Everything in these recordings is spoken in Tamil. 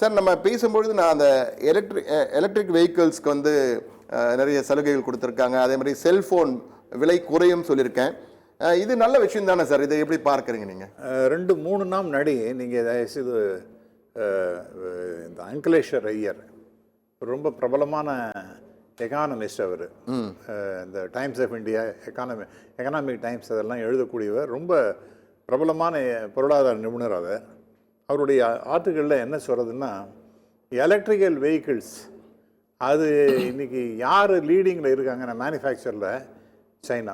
சார் நம்ம பேசும்பொழுது நான் அந்த எலக்ட்ரிக் வெஹிக்கிள்ஸ்க்கு வந்து நிறைய சலுகைகள் கொடுத்துருக்காங்க. அதே மாதிரி செல்ஃபோன் விலை குறையும் சொல்லியிருக்கேன். இது நல்ல விஷயம் தானே சார்? இதை எப்படி பார்க்குறீங்க நீங்கள்? 2-3 நாள் முன்னாடி நீங்கள் தயவுசெய்து இந்த அங்கிலேஷர் ஐயர் ரொம்ப பிரபலமான எக்கானமிஸ்ட் அவர், இந்த Times of India Economic Times அதெல்லாம் எழுதக்கூடியவர், ரொம்ப பிரபலமான பொருளாதார நிபுணர். அவருடைய ஆர்டிகளில் என்ன சொல்கிறதுன்னா, எலக்ட்ரிக்கல் வெஹிக்கிள்ஸ் அது இன்றைக்கி யார் லீடிங்கில் இருக்காங்கன்னா மேனுஃபேக்சரில் சைனா.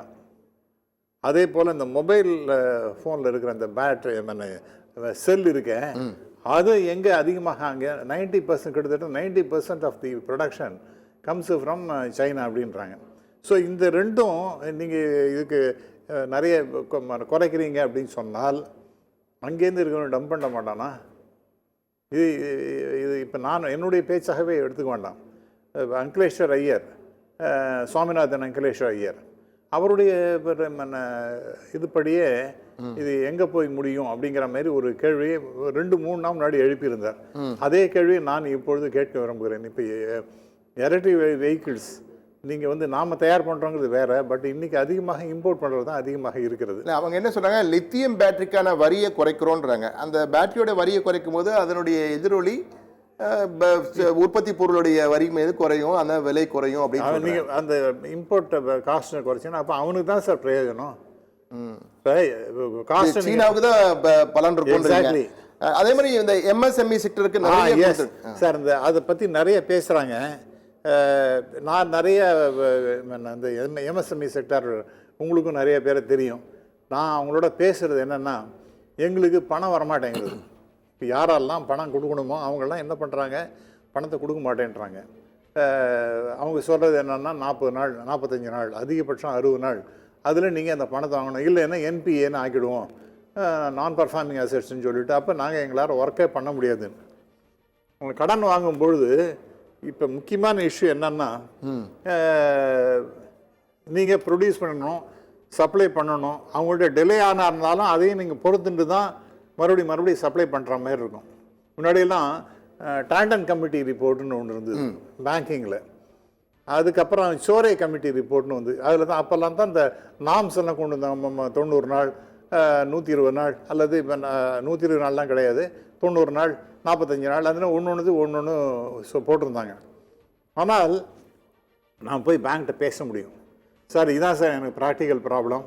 அதே போல் இந்த மொபைல் ஃபோனில் இருக்கிற அந்த பேட்டரி செல் இருக்க அது எங்கே அதிகமாக அங்கே 90% கிட்டத்தட்ட 90% of the production comes from China அப்படின்றாங்க. ஸோ இந்த ரெண்டும் நீங்கள் இதுக்கு நிறைய குறைக்கிறீங்க அப்படின்னு சொன்னால் அங்கேருந்து இருக்கணும் டம்ப் பண்ண மாட்டானா? இது இது இப்போ நான் என்னுடைய பேச்சாகவே எடுத்துக்க வேண்டாம். அங்கிலேஷர் ஐயர், சுவாமிநாதன் அங்கிலேஷர் ஐயர், அவருடைய இதுபடியே இது எங்கே போய் முடியும் அப்படிங்கிற மாதிரி ஒரு கேள்வியை 2-3 நாள் முன்னாடி எழுப்பியிருந்தார். அதே கேள்வியை நான் இப்பொழுது கேட்க விரும்புகிறேன். இப்போ எலக்ட்ரிக் வெஹிக்கிள்ஸ் நீங்கள் வந்து நாம் தயார் பண்ணுறோங்கிறது வேறு, பட் இன்றைக்கி அதிகமாக இம்போர்ட் பண்ணுறது தான் அதிகமாக இருக்கிறது. அவங்க என்ன சொல்கிறாங்க, லித்தியம் பேட்டரிக்கான வரியை குறைக்கிறோன்றாங்க. அந்த பேட்டரியோட வரியை குறைக்கும் போது அதனுடைய எதிரொலி உற்பத்தி பொருளுடைய வரி மீது குறையும், அந்த விலை குறையும் அப்படின்னு. நீங்கள் அந்த இம்போர்ட் காஸ்ட்டை குறைச்சிங்கன்னா அப்போ அவனுக்கு தான் சார் பிரயோஜனம். காஸ்ட் சீனாவுக்கு தான் பலன் இருக்கும். அதே மாதிரி இந்த எம்எஸ்எம்இ செக்டருக்கு நிறைய சார் இந்த அதை பற்றி நிறைய பேசுகிறாங்க. நான் நிறைய இந்த எம்எஸ்எம்இ செக்டர் உங்களுக்கும் நிறைய பேரை தெரியும். நான் அவங்களோட பேசுகிறது என்னென்னா, எங்களுக்கு பணம் வரமாட்டேங்குது. இப்போ யாரெல்லாம் பணம் கொடுக்கணுமோ அவங்கெல்லாம் என்ன பண்ணுறாங்க, பணத்தை கொடுக்க மாட்டேன்றாங்க. அவங்க சொல்கிறது என்னென்னா 40 நாள் 45 நாள் அதிகபட்சம் 60 நாள் அதில் நீங்கள் அந்த பணத்தை வாங்கணும், இல்லைன்னா என்பிஏன்னு ஆக்கிடுவோம், நான் பர்ஃபார்மிங் அசெட்ஸ்ன்னு சொல்லிவிட்டு, அப்போ நாங்கள் எங்களால் ஒர்க்கே பண்ண முடியாதுன்னு. அவங்க கடன் வாங்கும் பொழுது இப்போ முக்கியமான இஷ்யூ என்னன்னா, நீங்கள் ப்ரொடியூஸ் பண்ணணும், சப்ளை பண்ணணும். அவங்கள்ட்ட டிலே இருந்தாலும் அதையும் நீங்கள் பொறுத்துட்டு தான் மறுபடியும் சப்ளை பண்ணுற மாதிரி இருக்கும். முன்னாடியெல்லாம் டாண்டன் கமிட்டி ரிப்போர்ட்டுன்னு ஒன்று இருந்தது பேங்கிங்கில். அதுக்கப்புறம் சோரே கமிட்டி ரிப்போர்ட்னு வந்து அதில் தான் அப்போல்லாம் தான் இந்த நாம்ஸ் எல்லாம் கொண்டு வந்தாங்க. 90 நாள் 120 நாள் அல்லது இப்போ 120 நாள்லாம் கிடையாது, 90 நாள் 45 நாள் அதில் ஒன்று போட்டிருந்தாங்க. ஆனால் நான் போய் பேங்க்கிட்ட பேச முடியும், சார் இதான் சார் எனக்கு ப்ராக்டிக்கல் ப்ராப்ளம்,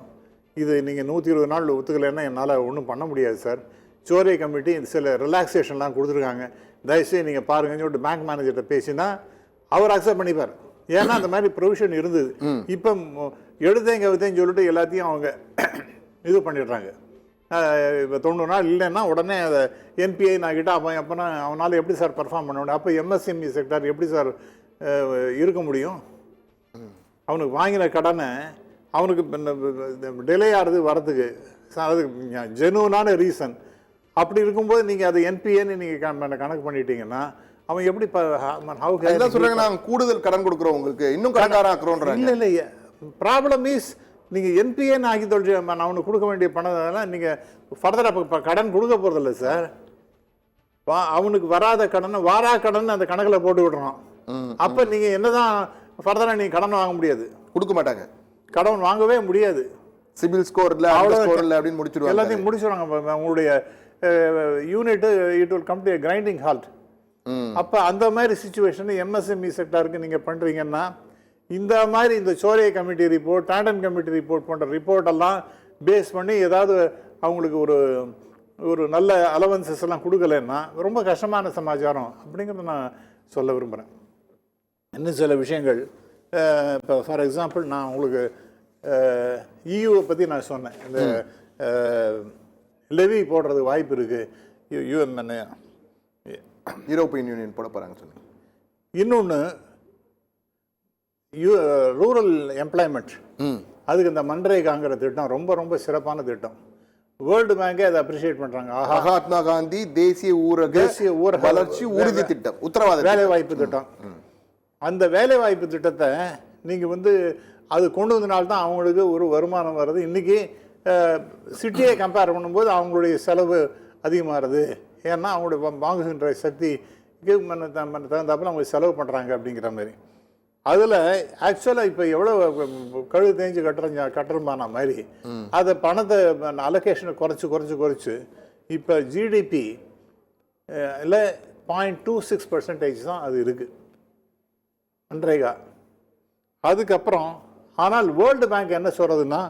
இது நீங்கள் 120 நாள் ஒத்துக்கலைன்னா என்னால் ஒன்றும் பண்ண முடியாது சார். சோரே கமிட்டி சில ரிலாக்ஸேஷன்லாம் கொடுத்துருக்காங்க, தயவுசெய்து நீங்கள் பாருங்கன்னு சொல்லிட்டு பேங்க் மேனேஜர்கிட்ட பேசினா அவர் அக்செப்ட் பண்ணிப்பார். ஏன்னா அந்த மாதிரி ப்ரொவிஷன் இருந்தது. இப்போ எழுதேன்னு சொல்லிட்டு எல்லாத்தையும் அவங்க இது பண்ணிடுறாங்க. இப்போ 90 நாள் இல்லைன்னா உடனே அதை என்பிஐ நாக்கிட்ட அப்போனா அவனால் எப்படி சார் பர்ஃபார்ம் பண்ண முடியும்? அப்போ எம்எஸ்எம்இ செக்டர் எப்படி சார் இருக்க முடியும்? அவனுக்கு வாங்கின கடனை அவனுக்கு டிலே ஆகிறது வரதுக்கு அதுக்கு ஜெனுவனான ரீசன். அப்படி இருக்கும்போது நீங்கள் அதை என்பிஏன்னு நீங்கள் கணக்கு பண்ணிட்டீங்கன்னா அவன் எப்படி சொல்கிறாங்க, நாங்கள் கூடுதல் கடன் கொடுக்குறோம் உங்களுக்கு, இன்னும் கடன்காரன் ஆக்குறோன்றாங்க. இல்லை ப்ராப்ளம் இஸ் நீங்கள் என்பிஏன்னு ஆக்கி தொழில் அவனுக்கு கொடுக்க வேண்டிய பணம் நீங்கள் ஃபர்தராக இப்போ கடன் கொடுக்க போகிறதில்ல சார். அவனுக்கு வராத கடன் வாரா கடன் அந்த கணக்கில் போட்டு விடுறான். அப்போ நீங்கள் என்னதான் ஃபர்தராக நீங்கள் கடன் வாங்க முடியாது, கொடுக்க மாட்டாங்க, கடன் வாங்கவே முடியாது. சிபில் ஸ்கோர் இல்லை அப்படின்னு முடிச்சிருவாங்க, எல்லாத்தையும் முடிச்சிடுவாங்க. உங்களுடைய unit it will come to a grinding halt. அப்போ அந்த மாதிரி சுச்சுவேஷன் எம்எஸ்எம்இ செக்டருக்கு நீங்கள் பண்ணுறீங்கன்னா இந்த மாதிரி இந்த சோரே committee report, Tandon committee report போன்ற ரிப்போர்ட்டெல்லாம் பேஸ் பண்ணி ஏதாவது அவங்களுக்கு ஒரு நல்ல அலவன்சஸ் எல்லாம் கொடுக்கலன்னா ரொம்ப கஷ்டமான சமாச்சாரம் அப்படிங்கிறத நான் சொல்ல விரும்புகிறேன். இன்னும் சில விஷயங்கள், இப்போ ஃபார் எக்ஸாம்பிள் நான் உங்களுக்கு இயூவை பற்றி நான் சொன்னேன். இந்த லெவி போடுறது வாய்ப்பு இருக்குது, யூஎன் யூரோப்பியன் யூனியன் போட போகிறாங்க சொன்னீங்க. இன்னொன்று ரூரல் எம்ப்ளாய்மெண்ட், அதுக்கு இந்த மன்ரேகாங்கிற திட்டம் ரொம்ப ரொம்ப சிறப்பான திட்டம். வேர்ல்டு பேங்கே அதை அப்ரிஷியேட் பண்ணுறாங்க. மகாத்மா காந்தி தேசிய ஊரக வளர்ச்சி உறுதி திட்டம், உத்தரவாத வேலை வாய்ப்பு திட்டம். அந்த வேலை வாய்ப்பு திட்டத்தை நீங்கள் வந்து அது கொண்டு வந்தனால்தான் அவங்களுக்கு ஒரு வருமானம் வருது. இன்றைக்கி சிட்டியை கம்பேர் பண்ணும்போது அவங்களுடைய செலவு அதிகமாகிறது. ஏன்னா அவங்களுடைய வாங்குகின்ற சக்தி தகுந்தாப்புல அவங்க செலவு பண்ணுறாங்க அப்படிங்கிற மாதிரி. அதில் ஆக்சுவலாக இப்போ எவ்வளோ கழுகு தேஞ்சு கட்டுறமான மாதிரி அதை பணத்தை அலோகேஷனை குறைச்சி இப்போ ஜிடிபி இல்லை 0.26% தான் அது இருக்குது அன்றைகா. அதுக்கப்புறம் ஆனால் வேர்ல்டு பேங்க் என்ன சொல்கிறதுன்னா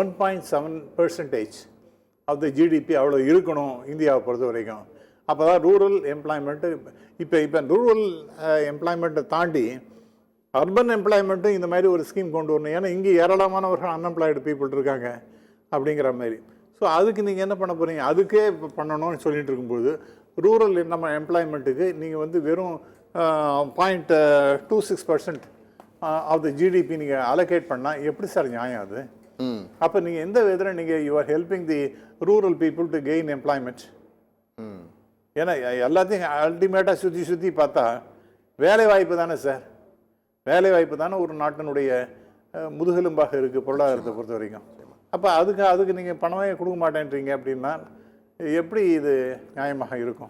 1.7% ஆஃப் த ஜிடிபி அவ்வளோ இருக்கணும் இந்தியாவை பொறுத்த வரைக்கும். அப்போ தான் ரூரல் எம்ப்ளாய்மெண்ட்டு இப்போ ரூரல் எம்ப்ளாய்மெண்ட்டை தாண்டி அர்பன் எம்ப்ளாய்மெண்ட்டும் இந்த மாதிரி ஒரு ஸ்கீம் கொண்டு வரணும். ஏன்னா இங்கே ஏராளமானவர்கள் அன்எம்ப்ளாய்டு பீப்புள் இருக்காங்க அப்படிங்கிற மாதிரி. ஸோ அதுக்கு நீங்கள் என்ன பண்ண போகிறீங்க, அதுக்கே இப்போ பண்ணணும்னு சொல்லிட்டு இருக்கும்போது ரூரல் நம்ம எம்ப்ளாய்மெண்ட்டுக்கு நீங்கள் வந்து வெறும் 0.26% ஆஃப் த ஜிடிபி நீங்கள் அலோகேட் பண்ணால் எப்படி சார் நியாயம் அது? அப்போ நீங்கள் எந்த விதத்தில் நீங்கள் you are helping the rural people to gain employment? ஏன்னா எல்லாத்தையும் அல்டிமேட்டாக சுற்றி பார்த்தா வேலை வாய்ப்பு தானே சார், வேலை வாய்ப்பு தானே ஒரு நாட்டினுடைய முதுகெலும்பாக இருக்குது பொருளாதாரத்தை பொறுத்த வரைக்கும். அப்போ அதுக்கு நீங்கள் பணமே கொடுக்க மாட்டேன்றீங்க அப்படின்னா எப்படி இது நியாயமாக இருக்கும்?